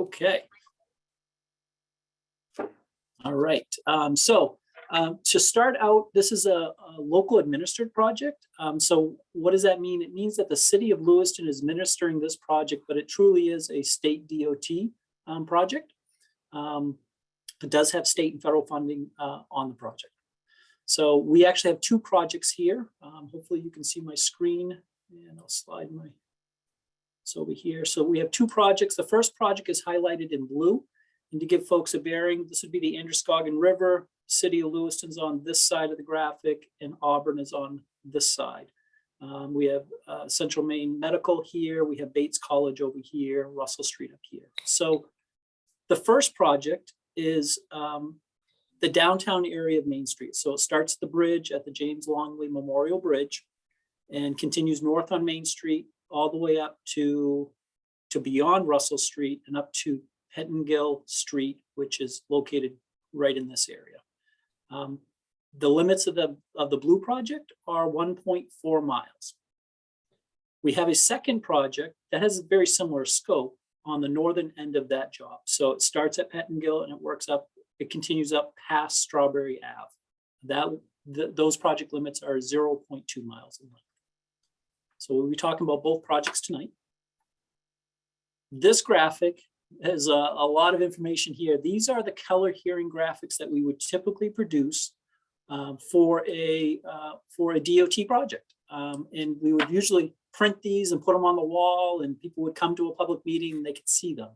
Okay. All right. To start out, this is a local administered project. So what does that mean? It means that the city of Lewiston is administering this project, but it truly is a state DOT project. It does have state and federal funding on the project. So we actually have two projects here. Hopefully you can see my screen, and I'll slide my. So over here, so we have two projects. The first project is highlighted in blue. And to give folks a bearing, this would be the Androscoggin River. City of Lewiston's on this side of the graphic, and Auburn is on this side. We have Central Maine Medical here. We have Bates College over here, Russell Street up here. So the first project is the downtown area of Main Street. So it starts at the bridge at the James Longley Memorial Bridge and continues north on Main Street all the way up to beyond Russell Street and up to Pettingill Street, which is located right in this area. The limits of the blue project are 1.4 miles. We have a second project that has a very similar scope on the northern end of that job. So it starts at Pettingill and it works up, it continues up past Strawberry Ave. Those project limits are 0.2 miles in length. So we'll be talking about both projects tonight. This graphic has a lot of information here. These are the color hearing graphics that we would typically produce for a DOT project. And we would usually print these and put them on the wall, and people would come to a public meeting and they could see them.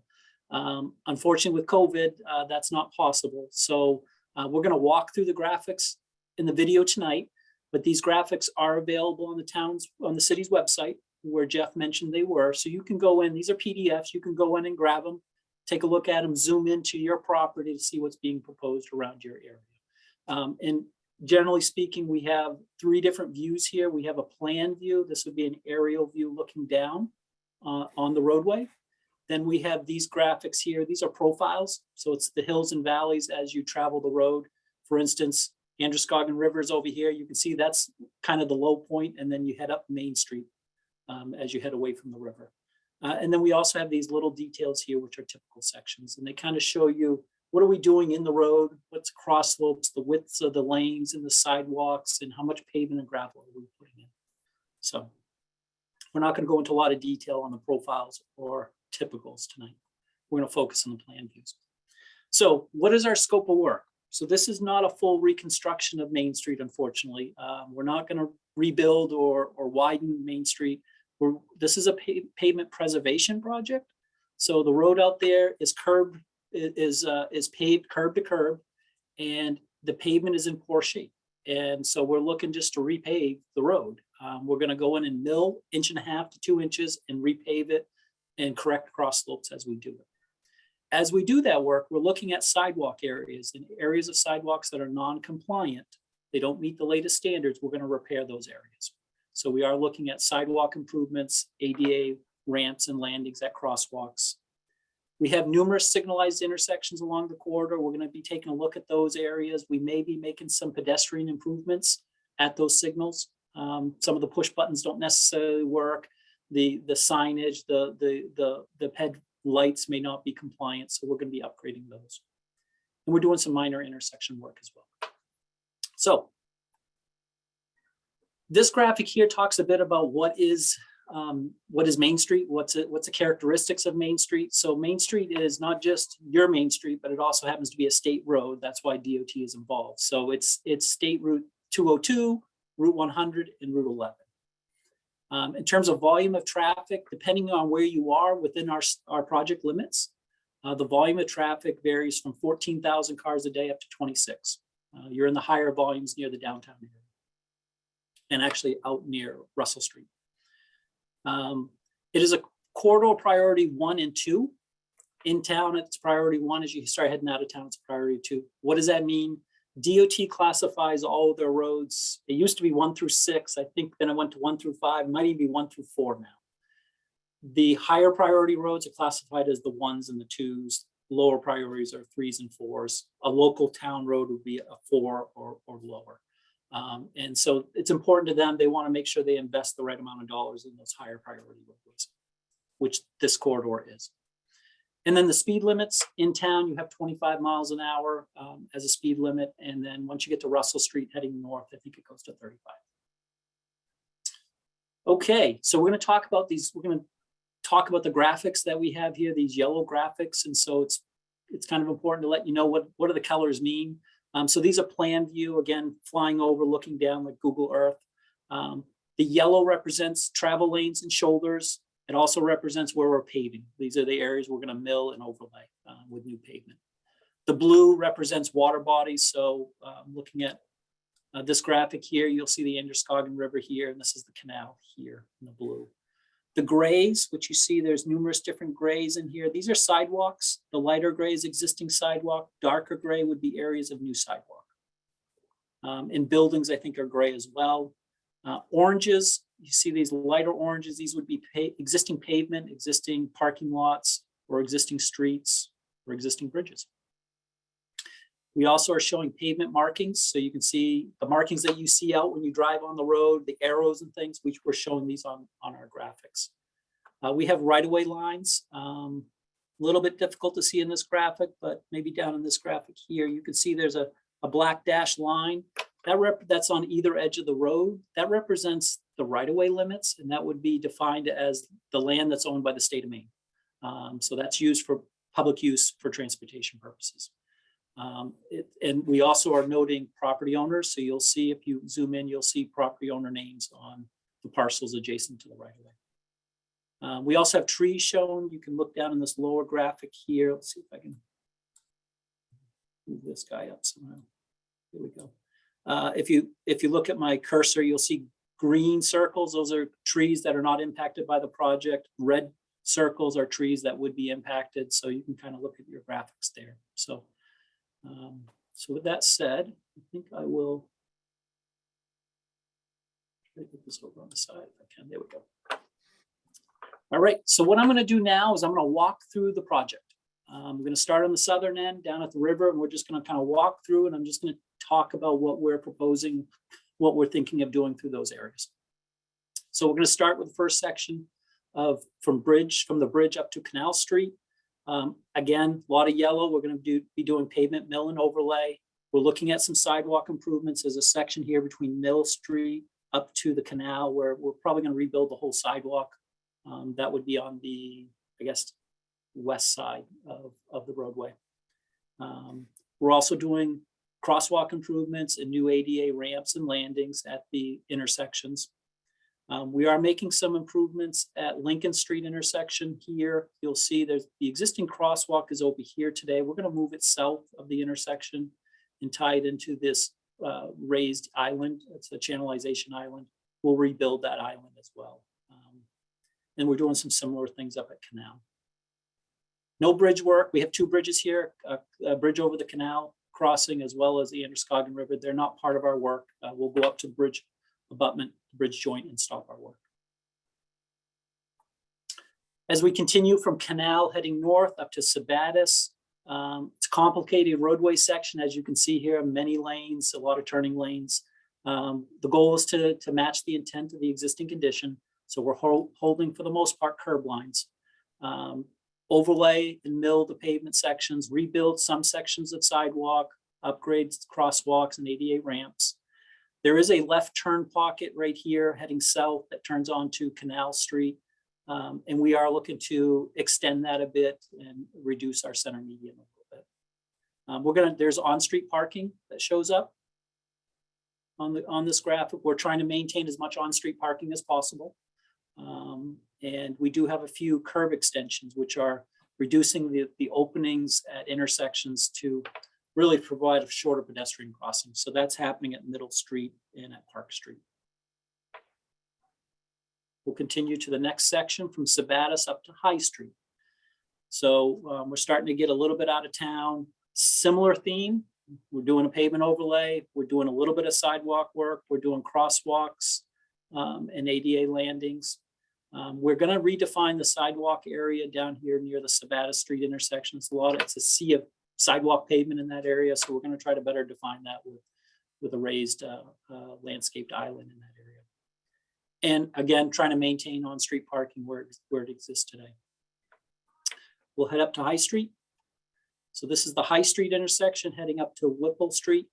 Unfortunately, with COVID, that's not possible. So we're going to walk through the graphics in the video tonight, but these graphics are available on the city's website, where Jeff mentioned they were. So you can go in, these are PDFs, you can go in and grab them, take a look at them, zoom into your property to see what's being proposed around your area. And generally speaking, we have three different views here. We have a plan view. This would be an aerial view looking down on the roadway. Then we have these graphics here. These are profiles. So it's the hills and valleys as you travel the road. For instance, Androscoggin River is over here. You can see that's kind of the low point, and then you head up Main Street as you head away from the river. And then we also have these little details here, which are typical sections, and they kind of show you what are we doing in the road, what's cross slopes, the widths of the lanes and the sidewalks, and how much pavement and gravel are we putting in. So we're not going to go into a lot of detail on the profiles or typicals tonight. We're going to focus on the plan views. So what is our scope of work? So this is not a full reconstruction of Main Street, unfortunately. We're not going to rebuild or widen Main Street. This is a pavement preservation project. So the road out there is paved curb to curb, and the pavement is in poor shape. And so we're looking just to repave the road. We're going to go in and mill 1.5 to 2 inches and repave it and correct cross slopes as we do it. As we do that work, we're looking at sidewalk areas, and areas of sidewalks that are non-compliant. They don't meet the latest standards. We're going to repair those areas. So we are looking at sidewalk improvements, ADA ramps and landings at crosswalks. We have numerous signalized intersections along the corridor. We're going to be taking a look at those areas. We may be making some pedestrian improvements at those signals. Some of the push buttons don't necessarily work. The signage, the ped lights may not be compliant, so we're going to be upgrading those. And we're doing some minor intersection work as well. So this graphic here talks a bit about what is Main Street, what's the characteristics of Main Street. So Main Street is not just your Main Street, but it also happens to be a state road. That's why DOT is involved. So it's State Route 202, Route 100, and Route 11. In terms of volume of traffic, depending on where you are within our project limits, the volume of traffic varies from 14,000 cars a day up to 26. You're in the higher volumes near the downtown area and actually out near Russell Street. It is a corridor priority 1 and 2. In town, it's priority 1. As you start heading out of town, it's priority 2. What does that mean? DOT classifies all of their roads. It used to be 1 through 6. I think then it went to 1 through 5. It might even be 1 through 4 now. The higher priority roads are classified as the 1s and the 2s. Lower priorities are 3s and 4s. A local town road would be a 4 or lower. And so it's important to them. They want to make sure they invest the right amount of dollars in those higher priority roadways, which this corridor is. And then the speed limits in town, you have 25 miles an hour as a speed limit. And then once you get to Russell Street heading north, I think it goes to 35. Okay, so we're going to talk about these. We're going to talk about the graphics that we have here, these yellow graphics. And so it's kind of important to let you know what do the colors mean. So these are plan view, again, flying over, looking down like Google Earth. The yellow represents travel lanes and shoulders. It also represents where we're paving. These are the areas we're going to mill and overlay with new pavement. The blue represents water bodies. So looking at this graphic here, you'll see the Androscoggin River here, and this is the canal here in the blue. The grays, which you see, there's numerous different grays in here. These are sidewalks. The lighter gray is existing sidewalk. Darker gray would be areas of new sidewalk. And buildings, I think, are gray as well. Oranges, you see these lighter oranges. These would be existing pavement, existing parking lots, or existing streets, or existing bridges. We also are showing pavement markings. So you can see the markings that you see out when you drive on the road, the arrows and things, which we're showing these on our graphics. We have right-of-way lines. A little bit difficult to see in this graphic, but maybe down in this graphic here, you can see there's a black dashed line. That's on either edge of the road. That represents the right-of-way limits, and that would be defined as the land that's owned by the state of Maine. So that's used for public use for transportation purposes. And we also are noting property owners. So you'll see, if you zoom in, you'll see property owner names on the parcels adjacent to the right-of-way. We also have trees shown. You can look down in this lower graphic here. Let's see if I can move this guy up somehow. Here we go. If you look at my cursor, you'll see green circles. Those are trees that are not impacted by the project. Red circles are trees that would be impacted. So you can kind of look at your graphics there. So with that said, I think I will try to get this over on the side if I can. There we go. All right, so what I'm going to do now is I'm going to walk through the project. I'm going to start on the southern end down at the river, and we're just going to kind of walk through, and I'm just going to talk about what we're proposing, what we're thinking of doing through those areas. So we're going to start with the first section from the bridge up to Canal Street. Again, a lot of yellow. We're going to be doing pavement, mill, and overlay. We're looking at some sidewalk improvements. There's a section here between Mill Street up to the canal where we're probably going to rebuild the whole sidewalk. That would be on the, I guess, west side of the roadway. We're also doing crosswalk improvements and new ADA ramps and landings at the intersections. We are making some improvements at Lincoln Street intersection here. You'll see there's the existing crosswalk is over here today. We're going to move it south of the intersection and tie it into this raised island. It's a channelization island. We'll rebuild that island as well. And we're doing some similar things up at Canal. No bridge work. We have two bridges here, a bridge over the canal crossing as well as the Androscoggin River. They're not part of our work. We'll go up to the bridge abutment, bridge joint, and stop our work. As we continue from Canal heading north up to Sabattis, it's a complicated roadway section. As you can see here, many lanes, a lot of turning lanes. The goal is to match the intent of the existing condition. So we're holding, for the most part, curb lines. Overlay and mill the pavement sections, rebuild some sections of sidewalk, upgrades crosswalks and ADA ramps. There is a left turn pocket right here heading south that turns onto Canal Street. And we are looking to extend that a bit and reduce our center median a little bit. There's on-street parking that shows up on this graphic. We're trying to maintain as much on-street parking as possible. And we do have a few curb extensions, which are reducing the openings at intersections to really provide a shorter pedestrian crossing. So that's happening at Middle Street and at Park Street. We'll continue to the next section from Sabattis up to High Street. So we're starting to get a little bit out of town. Similar theme. We're doing a pavement overlay. We're doing a little bit of sidewalk work. We're doing crosswalks and ADA landings. We're going to redefine the sidewalk area down here near the Sabattis Street intersection. It's a sea of sidewalk pavement in that area. So we're going to try to better define that with a raised landscaped island in that area. And again, trying to maintain on-street parking where it exists today. we'll head up to High Street. So this is the High Street intersection heading up to Whipple Street.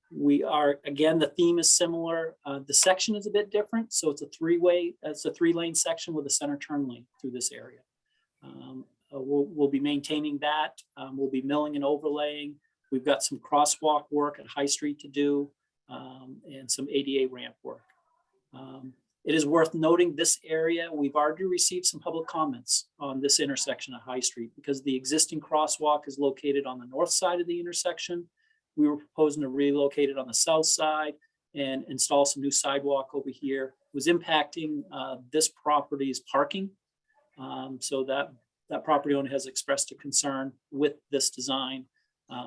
We are, again, the theme is similar. The section is a bit different. So it's a three-lane section with a center turn lane through this area. We'll be maintaining that. We'll be milling and overlaying. We've got some crosswalk work at High Street to do, and some ADA ramp work. It is worth noting this area, we've already received some public comments on this intersection at High Street because the existing crosswalk is located on the north side of the intersection. We were proposing to relocate it on the south side and install some new sidewalk over here. It was impacting this property's parking. So that property owner has expressed a concern with this design.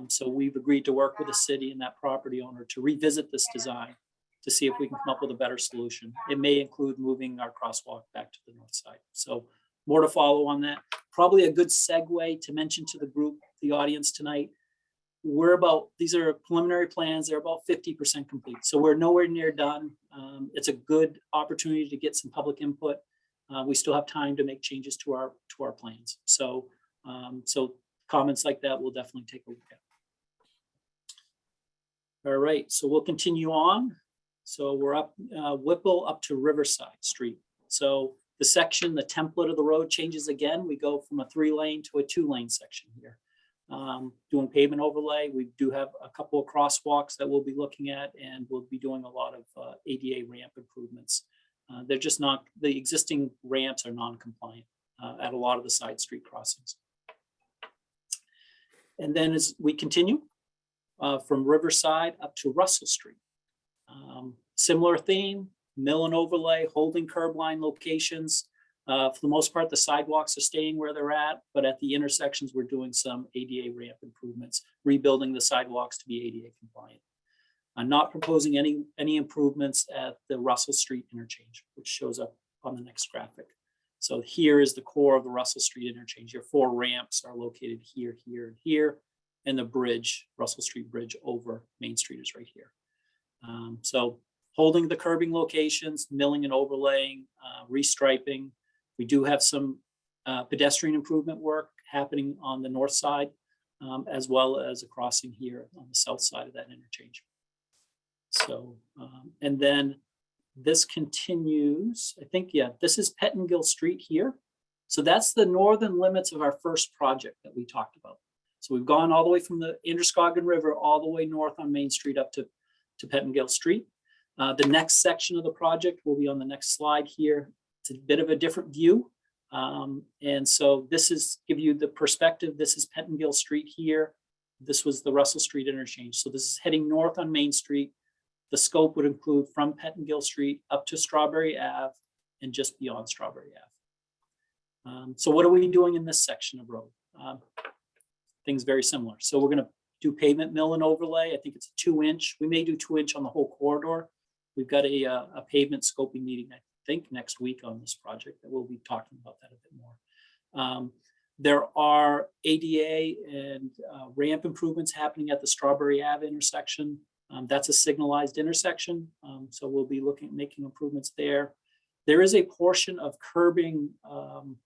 So we've agreed to work with the city and that property owner to revisit this design to see if we can come up with a better solution. It may include moving our crosswalk back to the north side. So more to follow on that. Probably a good segue to mention to the group, the audience tonight, these are preliminary plans. They're about 50% complete. So we're nowhere near done. It's a good opportunity to get some public input. We still have time to make changes to our plans. So comments like that we'll definitely take a look at. All right, so we'll continue on. So we're up Whipple up to Riverside Street. So the section, the template of the road changes again. We go from a 3-lane to a 2-lane section here. Doing pavement overlay. We do have a couple of crosswalks that we'll be looking at, and we'll be doing a lot of ADA ramp improvements. They're just not, the existing ramps are non-compliant at a lot of the side street crossings. And then as we continue from Riverside up to Russell Street, similar theme, mill and overlay, holding curb line locations. For the most part, the sidewalks are staying where they're at, but at the intersections, we're doing some ADA ramp improvements, rebuilding the sidewalks to be ADA compliant. I'm not proposing any improvements at the Russell Street interchange, which shows up on the next graphic. So here is the core of the Russell Street interchange. Your 4 ramps are located here, here, and here, and the bridge, Russell Street Bridge over Main Street is right here. So holding the curbing locations, milling and overlaying, restriping. We do have some pedestrian improvement work happening on the north side, as well as a crossing here on the south side of that interchange. So, and then this continues, I think, yeah, this is Pettingill Street here. So that's the northern limits of our first project that we talked about. So we've gone all the way from the Androscoggin River all the way north on Main Street up to Pettingill Street. The next section of the project will be on the next slide here. It's a bit of a different view. And so this is, give you the perspective. This is Pettingill Street here. This was the Russell Street interchange. So this is heading north on Main Street. The scope would include from Pettingill Street up to Strawberry Ave and just beyond Strawberry Ave. So what are we doing in this section of road? Things very similar. So we're going to do pavement mill and overlay. I think it's a 2-inch. We may do 2-inch on the whole corridor. We've got a pavement scoping meeting, I think, next week on this project that we'll be talking about that a bit more. There are ADA and ramp improvements happening at the Strawberry Ave intersection. That's a signalized intersection. So we'll be making improvements there. There is a portion of curbing, let me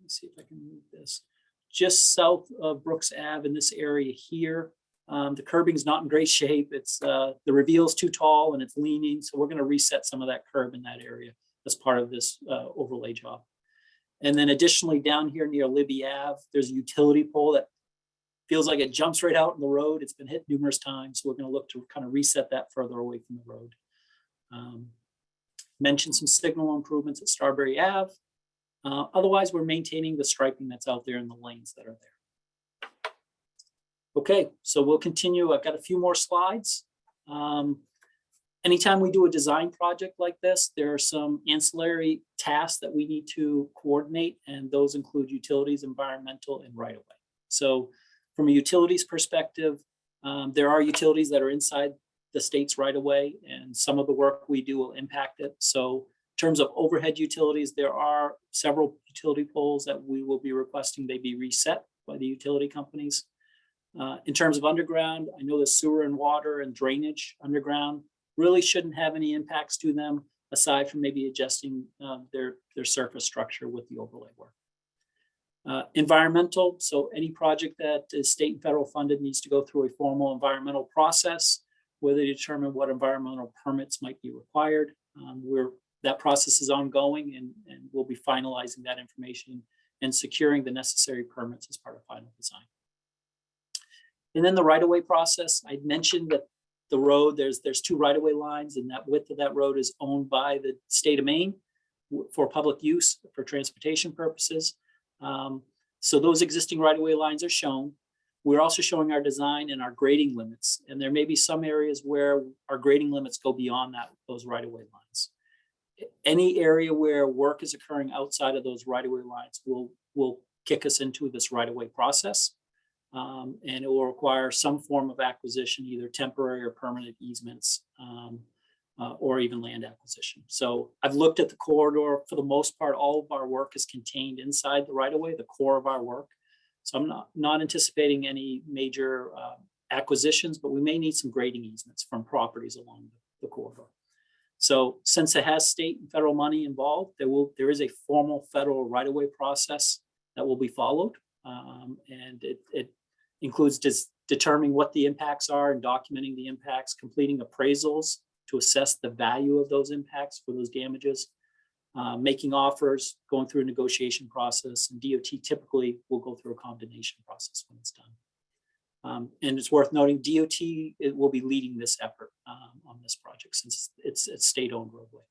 see if I can move this, just south of Brooks Ave in this area here. The curbing is not in great shape. It's the reveal is too tall and it's leaning. So we're going to reset some of that curb in that area as part of this overlay job. And then additionally down here near Libby Ave, there's a utility pole that feels like it jumps right out in the road. It's been hit numerous times. So we're going to look to kind of reset that further away from the road. Mention some signal improvements at Strawberry Ave. Otherwise, we're maintaining the striping that's out there in the lanes that are there. Okay, so we'll continue. I've got a few more slides. Anytime we do a design project like this, there are some ancillary tasks that we need to coordinate, and those include utilities, environmental, and right-of-way. So from a utilities perspective, there are utilities that are inside the state's right-of-way, and some of the work we do will impact it. So in terms of overhead utilities, there are several utility poles that we will be requesting they be reset by the utility companies. In terms of underground, I know the sewer and water and drainage underground really shouldn't have any impacts to them, aside from maybe adjusting their surface structure with the overlay work. Environmental, so any project that is state and federal funded needs to go through a formal environmental process where they determine what environmental permits might be required. That process is ongoing, and we'll be finalizing that information and securing the necessary permits as part of final design. And then the right-of-way process, I mentioned that the road, there's 2 right-of-way lines, and that width of that road is owned by the state of Maine for public use for transportation purposes. So those existing right-of-way lines are shown. We're also showing our design and our grading limits, and there may be some areas where our grading limits go beyond those right-of-way lines. Any area where work is occurring outside of those right-of-way lines will kick us into this right-of-way process, and it will require some form of acquisition, either temporary or permanent easements, or even land acquisition. So I've looked at the corridor. For the most part, all of our work is contained inside the right-of-way, the core of our work. So I'm not anticipating any major acquisitions, but we may need some grading easements from properties along the corridor. So since it has state and federal money involved, there is a formal federal right-of-way process that will be followed. And it includes determining what the impacts are and documenting the impacts, completing appraisals to assess the value of those impacts for those damages, making offers, going through a negotiation process, and DOT typically will go through a condemnation process when it's done. And it's worth noting, DOT will be leading this effort on this project since it's a state-owned roadway.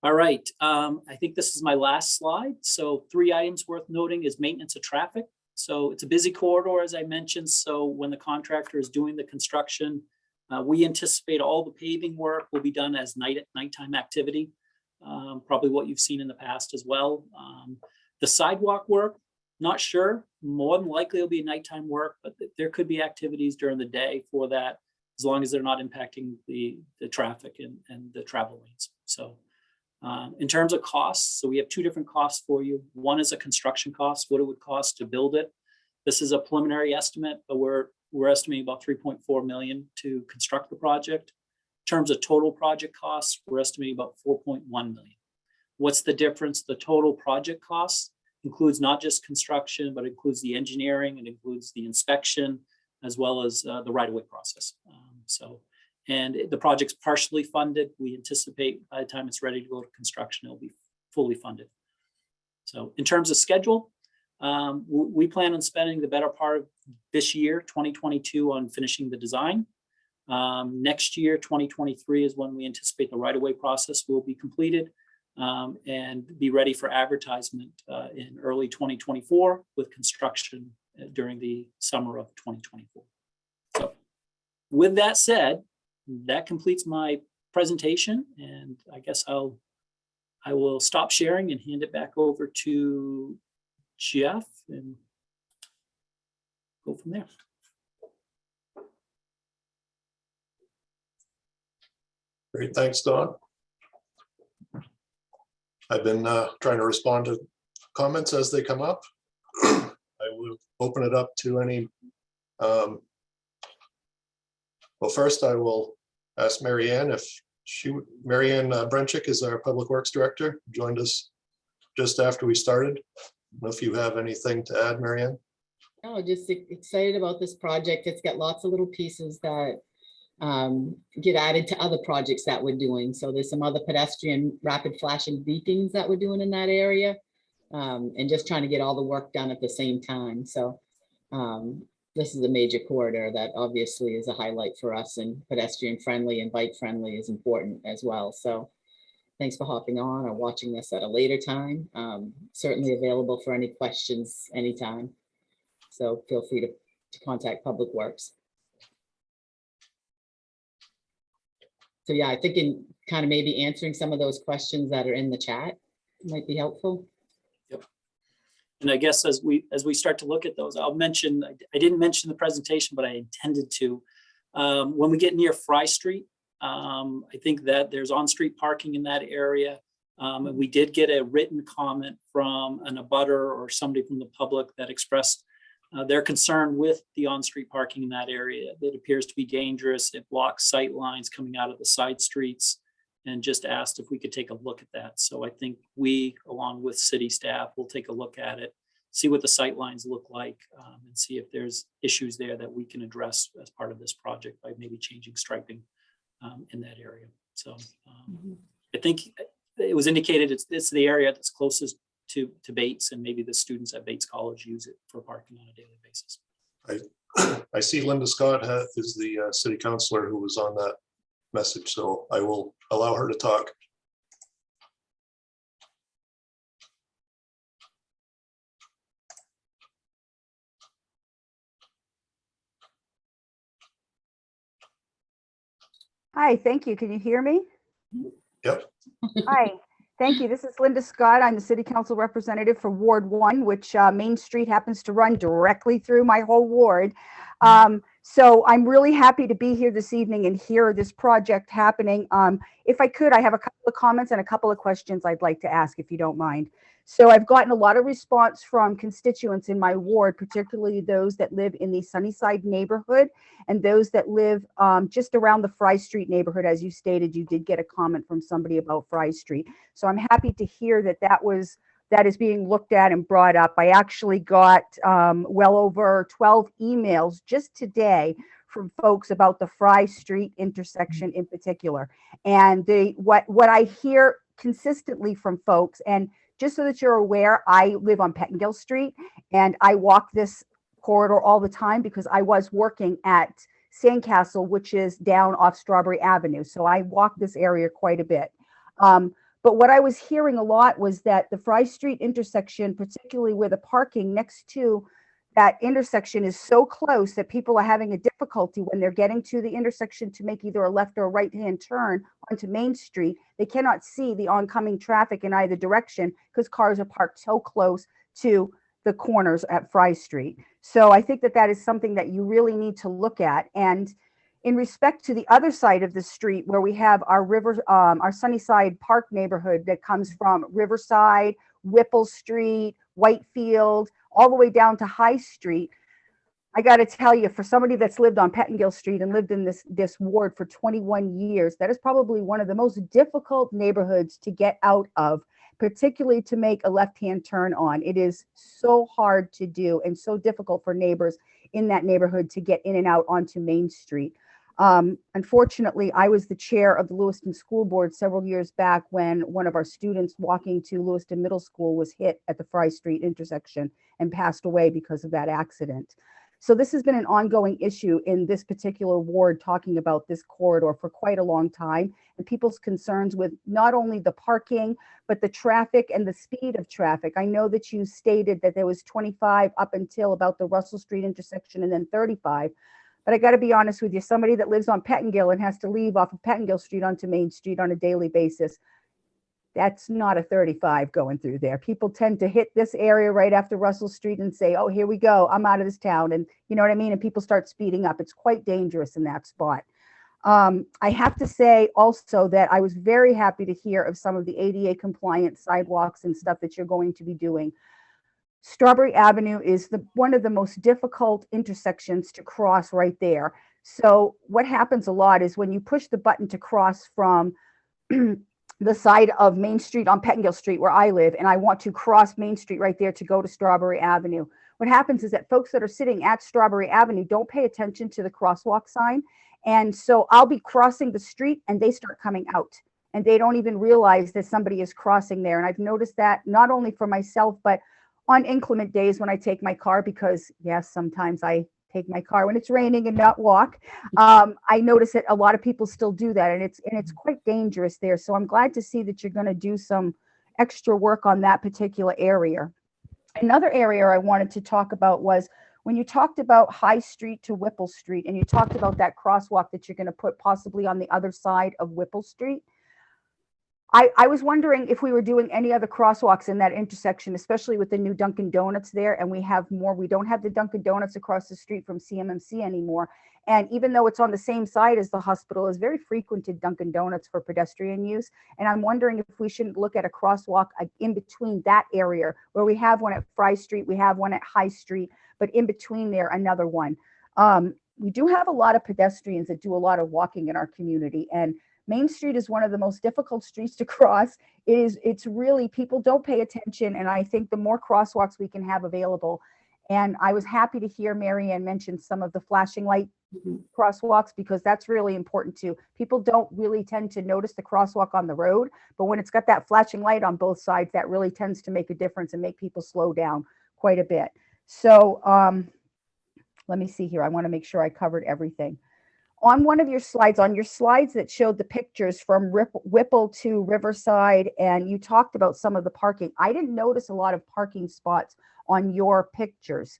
All right, I think this is my last slide. So 3 items worth noting is maintenance of traffic. So it's a busy corridor, as I mentioned. So when the contractor is doing the construction, we anticipate all the paving work will be done as nighttime activity, probably what you've seen in the past as well. The sidewalk work, not sure, more than likely it'll be nighttime work, but there could be activities during the day for that, as long as they're not impacting the traffic and the travel lanes. So in terms of costs, so we have 2 different costs for you. One is a construction cost, what it would cost to build it. This is a preliminary estimate, but we're estimating about $3.4 million to construct the project. In terms of total project costs, we're estimating about $4.1 million. What's the difference? The total project cost includes not just construction, but includes the engineering, and includes the inspection, as well as the right-of-way process. And the project's partially funded. We anticipate by the time it's ready to go to construction, it'll be fully funded. So in terms of schedule, we plan on spending the better part of this year, 2022, on finishing the design. Next year, 2023, is when we anticipate the right-of-way process will be completed, and be ready for advertisement in early 2024, with construction during the summer of 2024. So with that said, that completes my presentation, and I guess I will stop sharing and hand it back over to Jeff and go from there. Great, thanks, Don. I've been trying to respond to comments as they come up. I will open it up to any. Well, first I will ask Marianne if Marianne Brenchick is our Public Works Director, joined us just after we started. I don't know if you have anything to add, Marianne. No, just excited about this project. It's got lots of little pieces that get added to other projects that we're doing. So there's some other pedestrian rapid flashing beacons that we're doing in that area, and just trying to get all the work done at the same time. So this is a major corridor that obviously is a highlight for us, and pedestrian friendly and bike friendly is important as well. So thanks for hopping on or watching this at a later time. Certainly available for any questions anytime. So feel free to contact Public Works. So yeah, I think in kind of maybe answering some of those questions that are in the chat might be helpful. Yep. And I guess as we start to look at those, I'll mention, I didn't mention the presentation, but I intended to. When we get near Fry Street, I think that there's on-street parking in that area. And we did get a written comment from an abutter or somebody from the public that expressed their concern with the on-street parking in that area. It appears to be dangerous. It blocks sight lines coming out of the side streets. and just asked if we could take a look at that. So I think we, along with city staff, will take a look at it, see what the sight lines look like, and see if there's issues there that we can address as part of this project by maybe changing striping in that area. So I think it was indicated it's the area that's closest to Bates, and maybe the students at Bates College use it for parking on a daily basis. I see Linda Scott is the city councilor who was on that message, so I will allow her to talk. Hi, thank you. Can you hear me? Yep. Hi, thank you. This is Linda Scott. I'm the City Council representative for Ward 1, which Main Street happens to run directly through my whole ward. So I'm really happy to be here this evening and hear this project happening. If I could, I have a couple of comments and a couple of questions I'd like to ask, if you don't mind. So I've gotten a lot of response from constituents in my ward, particularly those that live in the Sunnyside neighborhood and those that live just around the Fry Street neighborhood. As you stated, you did get a comment from somebody about Fry Street. So I'm happy to hear that that is being looked at and brought up. I actually got well over 12 emails just today from folks about the Fry Street intersection in particular. And what I hear consistently from folks, and just so that you're aware, I live on Pettingill Street and I walk this corridor all the time because I was working at Sandcastle, which is down off Strawberry Avenue. So I walk this area quite a bit. But what I was hearing a lot was that the Fry Street intersection, particularly where the parking next to that intersection is so close that people are having a difficulty when they're getting to the intersection to make either a left or a right-hand turn onto Main Street. They cannot see the oncoming traffic in either direction because cars are parked so close to the corners at Fry Street. So I think that that is something that you really need to look at. And in respect to the other side of the street where we have our Sunnyside Park neighborhood that comes from Riverside, Whipple Street, Whitefield, all the way down to High Street, I got to tell you, for somebody that's lived on Pettingill Street and lived in this ward for 21 years, that is probably one of the most difficult neighborhoods to get out of, particularly to make a left-hand turn on. It is so hard to do and so difficult for neighbors in that neighborhood to get in and out onto Main Street. Unfortunately, I was the chair of the Lewiston School Board several years back when one of our students walking to Lewiston Middle School was hit at the Fry Street intersection and passed away because of that accident. So this has been an ongoing issue in this particular ward, talking about this corridor for quite a long time, and people's concerns with not only the parking, but the traffic and the speed of traffic. I know that you stated that there was 25 up until about the Russell Street intersection and then 35. But I got to be honest with you, somebody that lives on Pettingill and has to leave off of Pettingill Street onto Main Street on a daily basis, that's not a 35 going through there. People tend to hit this area right after Russell Street and say, oh, here we go, I'm out of this town. And you know what I mean? And people start speeding up. It's quite dangerous in that spot. I have to say also that I was very happy to hear of some of the ADA compliant sidewalks and stuff that you're going to be doing. Strawberry Avenue is one of the most difficult intersections to cross right there. So what happens a lot is when you push the button to cross from the side of Main Street on Pettingill Street where I live, and I want to cross Main Street right there to go to Strawberry Avenue, what happens is that folks that are sitting at Strawberry Avenue don't pay attention to the crosswalk sign. And so I'll be crossing the street and they start coming out and they don't even realize that somebody is crossing there. And I've noticed that not only for myself, but on inclement days when I take my car, because yes, sometimes I take my car when it's raining and not walk. I notice that a lot of people still do that, and it's quite dangerous there. So I'm glad to see that you're going to do some extra work on that particular area. Another area I wanted to talk about was when you talked about High Street to Whipple Street, and you talked about that crosswalk that you're going to put possibly on the other side of Whipple Street. I was wondering if we were doing any other crosswalks in that intersection, especially with the new Dunkin' Donuts there, and we have more. We don't have the Dunkin' Donuts across the street from CMMC anymore. And even though it's on the same side as the hospital, is very frequented Dunkin' Donuts for pedestrian use. And I'm wondering if we shouldn't look at a crosswalk in between that area where we have one at Fry Street, we have one at High Street, but in between there, another one. We do have a lot of pedestrians that do a lot of walking in our community, and Main Street is one of the most difficult streets to cross. It's really, people don't pay attention. And I think the more crosswalks we can have available. And I was happy to hear Mary Ann mention some of the flashing light crosswalks, because that's really important too. People don't really tend to notice the crosswalk on the road, but when it's got that flashing light on both sides, that really tends to make a difference and make people slow down quite a bit. So let me see here. I want to make sure I covered everything. On one of your slides, that showed the pictures from Whipple to Riverside, and you talked about some of the parking. I didn't notice a lot of parking spots on your pictures.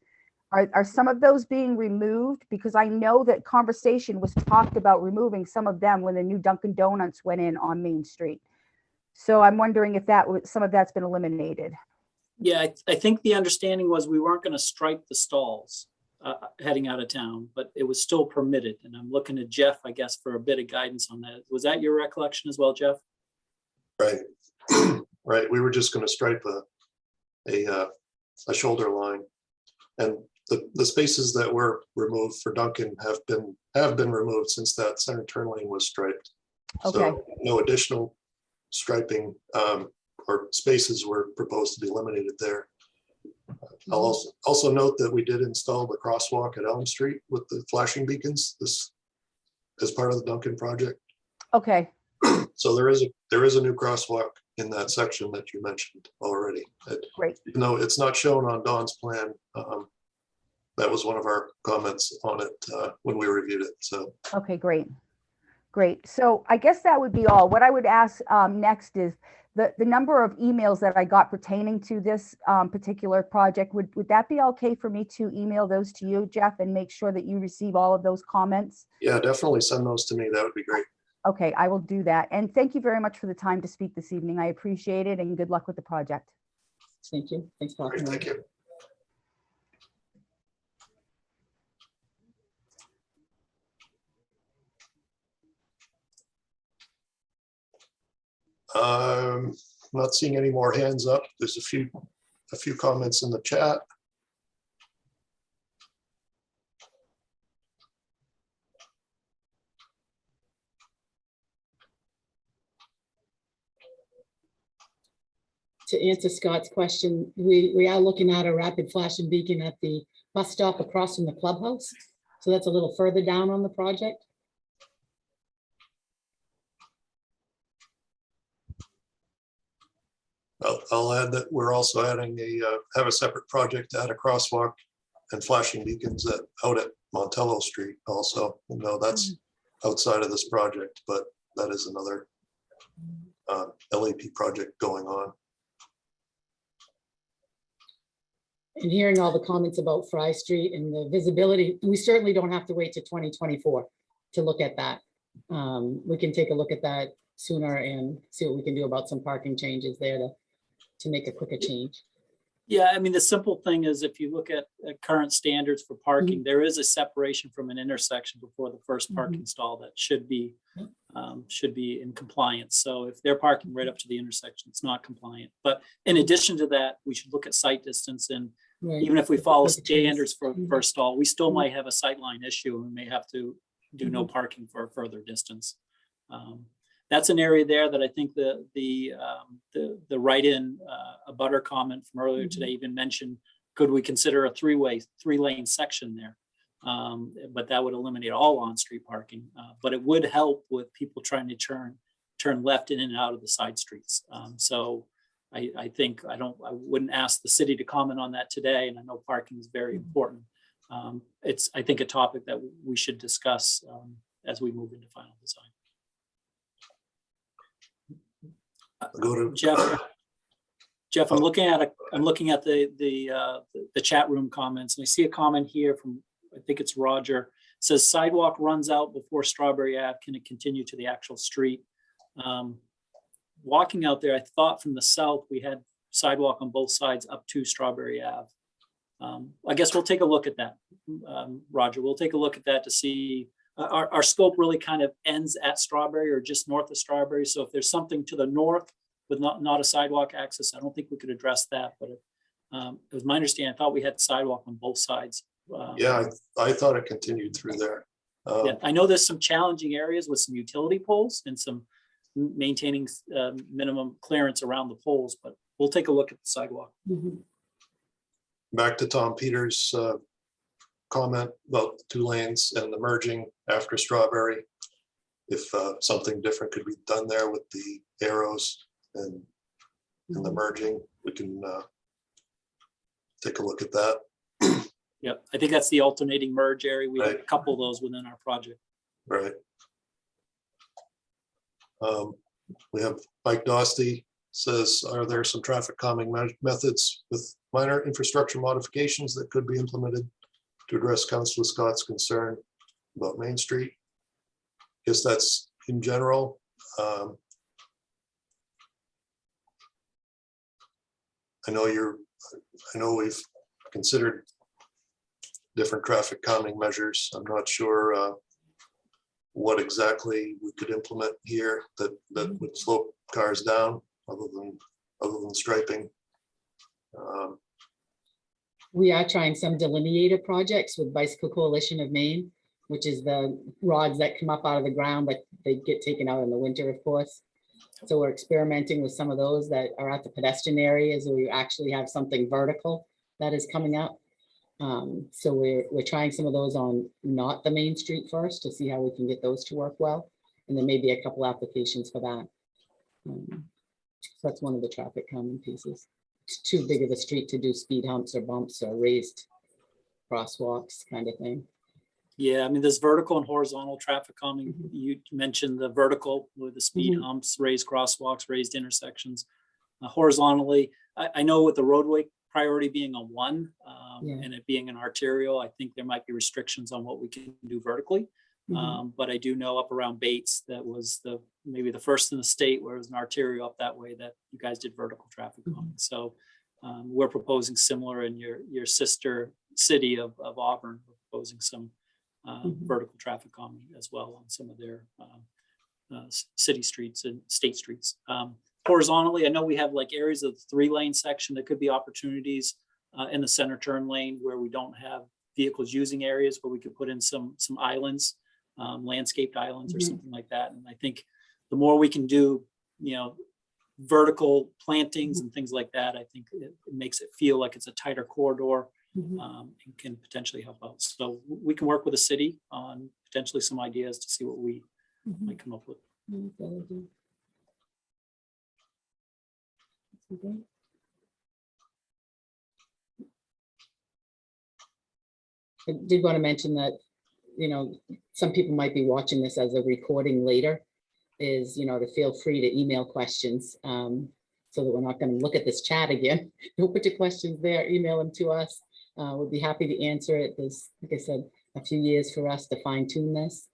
Are some of those being removed? Because I know that conversation was talked about removing some of them when the new Dunkin' Donuts went in on Main Street. So I'm wondering if some of that's been eliminated. Yeah, I think the understanding was we weren't going to stripe the stalls heading out of town, but it was still permitted. And I'm looking at Jeff, I guess, for a bit of guidance on that. Was that your recollection as well, Jeff? Right. Right. We were just going to stripe a shoulder line, and the spaces that were removed for Duncan have been removed since that center turn lane was striped. Okay. So no additional striping or spaces were proposed to be eliminated there. I'll also note that we did install the crosswalk at Elm Street with the flashing beacons, this as part of the Duncan project. Okay. So there is a new crosswalk in that section that you mentioned already. Great. No, it's not shown on Dawn's plan. That was one of our comments on it when we reviewed it. So Okay, great. Great. So I guess that would be all. What I would ask next is the number of emails that I got pertaining to this particular project. Would that be okay for me to email those to you, Jeff, and make sure that you receive all of those comments? yeah, definitely send those to me. That would be great. Okay, I will do that. And thank you very much for the time to speak this evening. I appreciate it, and good luck with the project. Thank you. Thanks, Paul. Great, thank you. Not seeing any more hands up. There's a few comments in the chat. To answer Scott's question, we are looking at a rapid flashing beacon at the bus stop across from the clubhouse. So that's a little further down on the project. I'll add that we're also adding have a separate project to add a crosswalk and flashing beacons out at Montello Street also. No, that's outside of this project, but that is another LAP project going on. And hearing all the comments about Fry Street and the visibility, we certainly don't have to wait to 2024 to look at that. We can take a look at that sooner and see what we can do about some parking changes there to make a quicker change. Yeah, I mean, the simple thing is if you look at current standards for parking, there is a separation from an intersection before the first parking stall that should be in compliance. So if they're parking right up to the intersection, it's not compliant. But in addition to that, we should look at sight distance, and even if we follow standards for first stall, we still might have a sightline issue and we may have to do no parking for a further distance. That's an area there that I think the write-in a butter comment from earlier today even mentioned, could we consider a three-lane section there? But that would eliminate all on-street parking, but it would help with people trying to turn left in and out of the side streets. So I think I wouldn't ask the city to comment on that today, and I know parking is very important. It's, I think, a topic that we should discuss as we move into final design. Go to Jeff, I'm looking at the chat room comments, and I see a comment here from, I think it's Roger. It says sidewalk runs out before Strawberry Ave. Can it continue to the actual street? Walking out there, I thought from the south we had sidewalk on both sides up to Strawberry Ave. I guess we'll take a look at that, Roger. We'll take a look at that to see. Our scope really kind of ends at Strawberry or just north of Strawberry. So if there's something to the north with not a sidewalk access, I don't think we could address that. But it was my understanding, I thought we had sidewalk on both sides. yeah, I thought it continued through there. Yeah, I know there's some challenging areas with some utility poles and some maintaining minimum clearance around the poles, but we'll take a look at the sidewalk. Mhm. Back to Tom Peters' comment about the 2 lanes and the merging after Strawberry. If something different could be done there with the arrows and the merging, we can take a look at that. Yep, I think that's the alternating merge area. We have a Right. couple of those within our project. Right. We have Mike Dostey says, are there some traffic calming methods with minor infrastructure modifications that could be implemented to address Councilor Scott's concern about Main Street? Guess that's in general. I know we've considered different traffic calming measures. I'm not sure what exactly we could implement here that would slow cars down other than striping. We are trying some delineator projects with Bicycle Coalition of Maine, which is the rods that come up out of the ground, but they get taken out in the winter, of course. So we're experimenting with some of those that are at the pedestrian areas where you actually have something vertical that is coming up. So we're trying some of those on not the main street first to see how we can get those to work well. And there may be a couple applications for that. So that's one of the traffic calming pieces. It's too big of a street to do speed humps or bumps or raised crosswalks kind of thing. Yeah, I mean, there's vertical and horizontal traffic calming. You mentioned the vertical with the speed humps, raised crosswalks, raised intersections. Horizontally, I know with the roadway priority being a 1 and it being an arterial, I think there might be restrictions on what we can do vertically. But I do know up around Bates, that was maybe the first in the state where it was an arterial up that way that you guys did vertical traffic calming. So we're proposing similar in your sister city of Auburn. We're proposing some vertical traffic calming as well on some of their city streets and state streets. Horizontally, I know we have like areas of the 3-lane section. There could be opportunities in the center turn lane where we don't have vehicles using areas where we could put in some islands, landscaped islands or something like that. And I think the more we can do, vertical plantings and things like that, I think it makes it feel like it's a tighter corridor and can potentially help out. So we can work with the city on potentially some ideas to see what we might come up with. I did want to mention that, some people might be watching this as a recording later, is, to feel free to email questions so that we're not going to look at this chat again. Don't put your questions there, email them to us. We'll be happy to answer it. There's, like I said, a few years for us to fine tune this.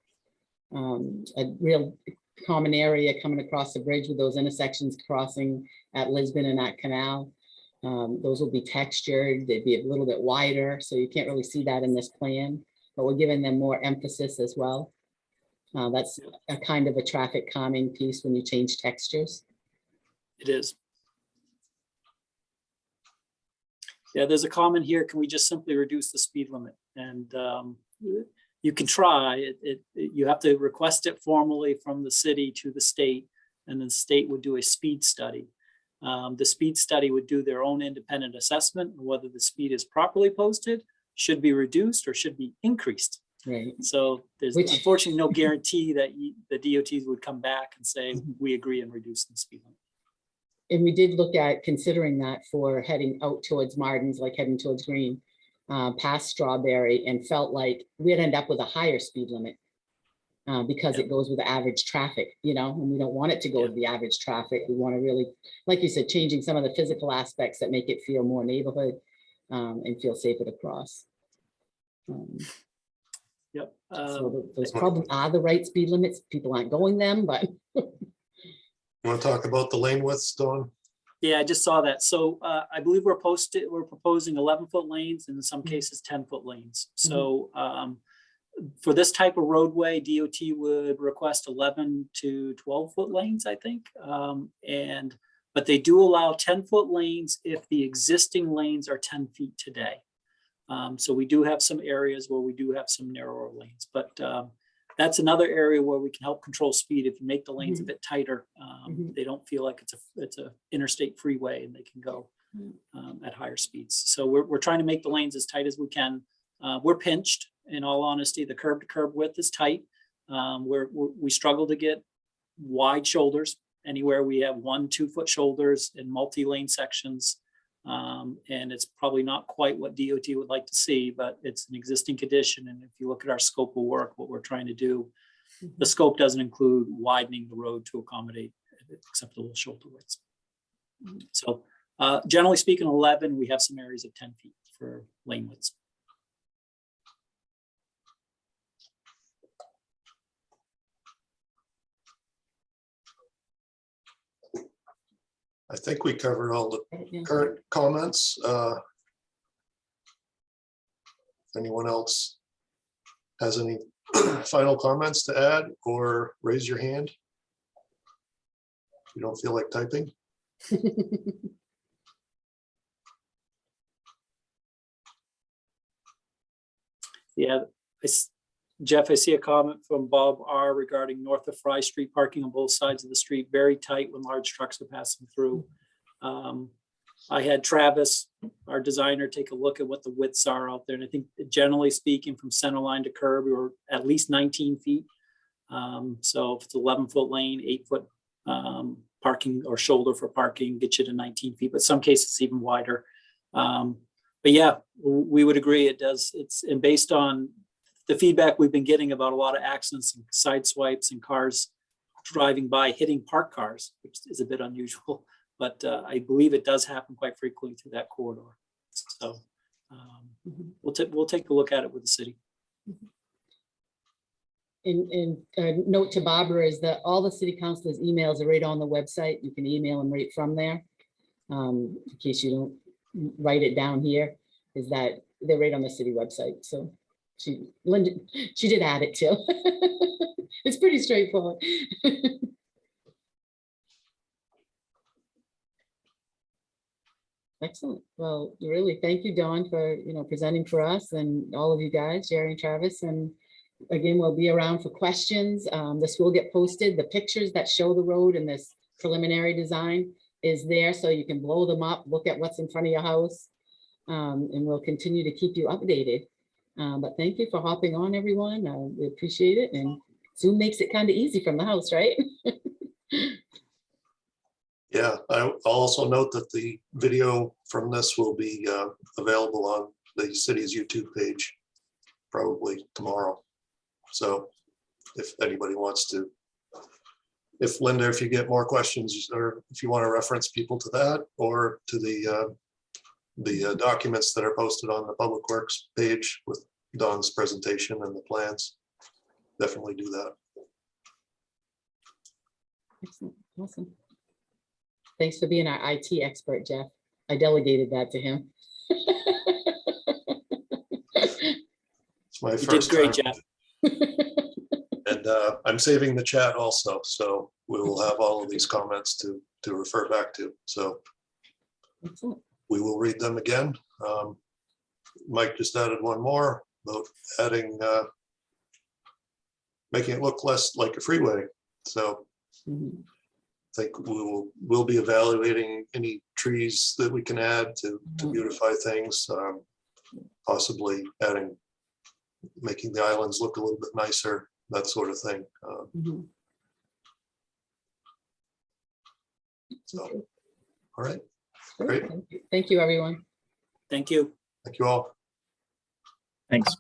A real common area coming across the bridge with those intersections crossing at Lisbon and at Canal. Those will be textured, they'd be a little bit wider, so you can't really see that in this plan, but we're giving them more emphasis as well. That's a kind of a traffic calming piece when you change textures. It is. Yeah, there's a comment here. Can we just simply reduce the speed limit? And you can try. You have to request it formally from the city to the state, and then the state would do a speed study. The speed study would do their own independent assessment of whether the speed is properly posted, should be reduced, or should be increased. Right. So there's unfortunately no guarantee that the DOTs would come back and say, we agree and reduce the speed limit. And we did look at considering that for heading out towards Martin's, like heading towards Green, past Strawberry, and felt like we'd end up with a higher speed limit because it goes with the average traffic, and we don't want it to go with the average traffic. We want to really, like you said, changing some of the physical aspects that make it feel more neighborhood and feel safer to cross. So those probably are the right speed limits. People aren't going them, but. You want to talk about the lane widths, Dawn? Yeah, I just saw that. So I believe we're proposing 11-foot lanes and in some cases 10-foot lanes. So for this type of roadway, DOT would request 11 to 12-foot lanes, I think. But they do allow 10-foot lanes if the existing lanes are 10 feet today. So we do have some areas where we do have some narrower lanes, but that's another area where we can help control speed. If you make the lanes a Mhm. bit tighter, Mhm. they don't feel like it's a interstate freeway and they can go Mhm. at higher speeds. So we're trying to make the lanes as tight as we can. We're pinched, in all honesty. The curb to curb width is tight. We struggle to get wide shoulders. Anywhere we have 1-2 foot shoulders in multi-lane sections. And it's probably not quite what DOT would like to see, but it's an existing condition. And if you look at our scope of work, what we're trying to do, the scope doesn't include widening the road to accommodate acceptable shoulder widths. So generally speaking, 11, we have some areas of 10 feet for lane widths. I think we covered all the Yeah. current comments. If anyone else has any final comments to add, or raise your hand if you don't feel like typing. Yeah, Jeff, I see a comment from Bob R regarding north of Fry Street, parking on both sides of the street, very tight when large trucks are passing through. I had Travis, our designer, take a look at what the widths are out there. And I think generally speaking, from center line to curb, we were at least 19 feet. So if it's 11-foot lane, 8-foot parking or shoulder for parking, get you to 19 feet, but some cases even wider. But yeah, we would agree it does. And based on the feedback we've been getting about a lot of accidents and side swipes and cars driving by hitting parked cars, which is a bit unusual, but I believe it does happen quite frequently through that corridor. So we'll take a look at it with the city. And note to Barbara is that all the city councilors' emails are right on the website. You can email them right from there. In case you don't write it down here, is that they're right on the city website. So Linda, she did add it too. It's pretty straightforward. Excellent. Well, really, thank you, Dawn, for presenting for us and all of you guys, Jerry and Travis. And again, we'll be around for questions. This will get posted. The pictures that show the road and this preliminary design is there, so you can blow them up, look at what's in front of your house, and we'll continue to keep you updated. But thank you for hopping on, everyone. We appreciate it. And Zoom makes it kind of easy from the house, right? Yeah, I'll also note that the video from this will be available on the city's YouTube page probably tomorrow. So if anybody wants to, if Linda, if you get more questions, or if you want to reference people to that or to the documents that are posted on the Public Works page with Dawn's presentation and the plans, definitely do that. Excellent. Awesome. Thanks for being our IT expert, Jeff. I delegated that to him. It's my You did first great, time. Jeff. And I'm saving the chat also, so we will have all of these comments to refer back to. So Excellent. we will read them again. Mike just added one more about adding, making it look less like a freeway. So I think we'll be evaluating any trees that we can add to beautify things, possibly making the islands look a little bit nicer, that sort of thing. So, all right, great. Thank you, everyone. Thank you. Thank you all. Thanks.